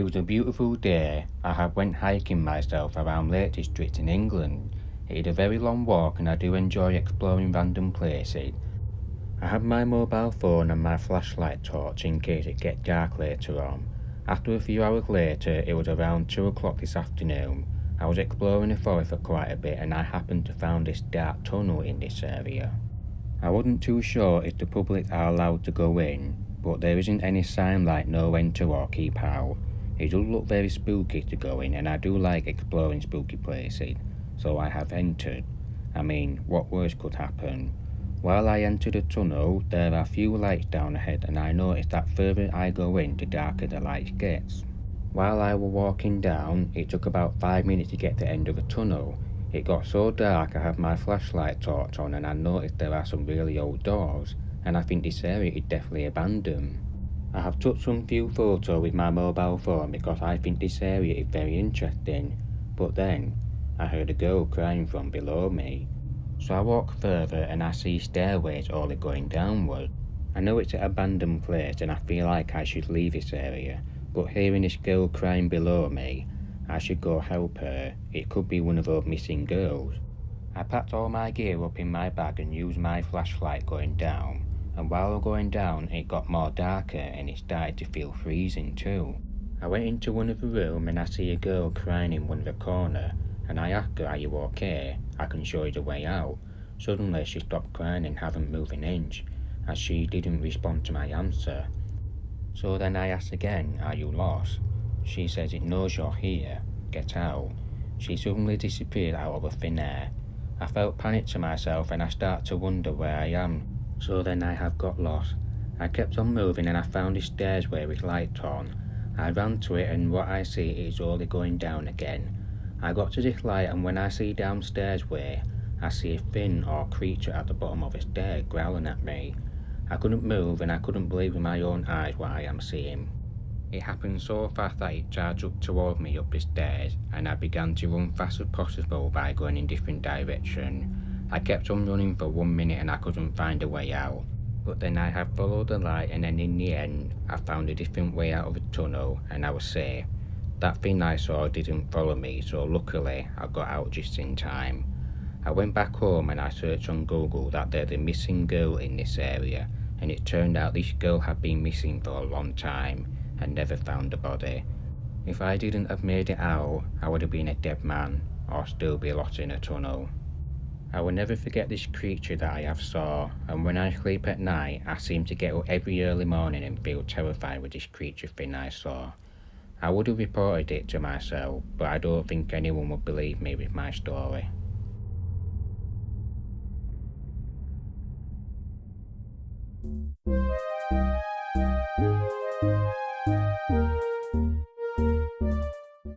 was a beautiful day. I had went hiking myself around Lake District in England. It is a very long walk and I do enjoy exploring random places. I had my mobile phone and my flashlight torch in case it gets dark later on. After a few hours later, it was around 2 o'clock this afternoon. I was exploring the forest for quite a bit and I happened to find this dark tunnel in this area. I wasn't too sure if the public are allowed to go in, but there isn't any sign like no enter or keep out. It does look very spooky to go in and I do like exploring spooky places, so I have entered. I mean, what worse could happen? While I enter the tunnel, there are few lights down ahead and I noticed that further I go in, the darker the light gets. While I was walking down, it took about 5 minutes to get to the end of the tunnel. It got so dark I had my flashlight torch on and I noticed there are some really old doors, and I think this area is definitely abandoned. I have took some few photos with my mobile phone because I think this area is very interesting, but then I heard a girl crying from below me. So I walk further and I see stairways only going downward. I know it's an abandoned place and I feel like I should leave this area, but hearing this girl crying below me, I should go help her. It could be one of those missing girls. I packed all my gear up in my bag and used my flashlight going down, and while I was going down it got more darker and it started to feel freezing too. I went into one of the rooms and I see a girl crying in one of the corner, and I asked her, "Are you okay? I can show you the way out." Suddenly she stopped crying and hadn't moved an inch, as she didn't respond to my answer. So then I asked again, "Are you lost?" She says it knows you're here. Get out. She suddenly disappeared out of the thin air. I felt panic to myself and I start to wonder where I am. So then I have got lost. I kept on moving and I found this stairway with light on. I ran to it and what I see is only going down again. I got to this light and when I see downstairs way, I see a thing or creature at the bottom of the stair growling at me. I couldn't move and I couldn't believe with my own eyes what I am seeing. It happened so fast that it charged up toward me up the stairs and I began to run fast as possible by going in different directions. I kept on running for 1 minute and I couldn't find a way out. But then I had followed the light and then in the end I found a different way out of the tunnel and I was safe. That thing I saw didn't follow me, so luckily I got out just in time. I went back home and I searched on Google that there's a missing girl in this area, and it turned out this girl had been missing for a long time and never found the body. If I didn't have made it out, I would have been a dead man or still be lost in a tunnel. I will never forget this creature that I have saw, and when I sleep at night I seem to get up every early morning and feel terrified with this creature thing I saw. I would have reported it to myself, but I don't think anyone would believe me with my story.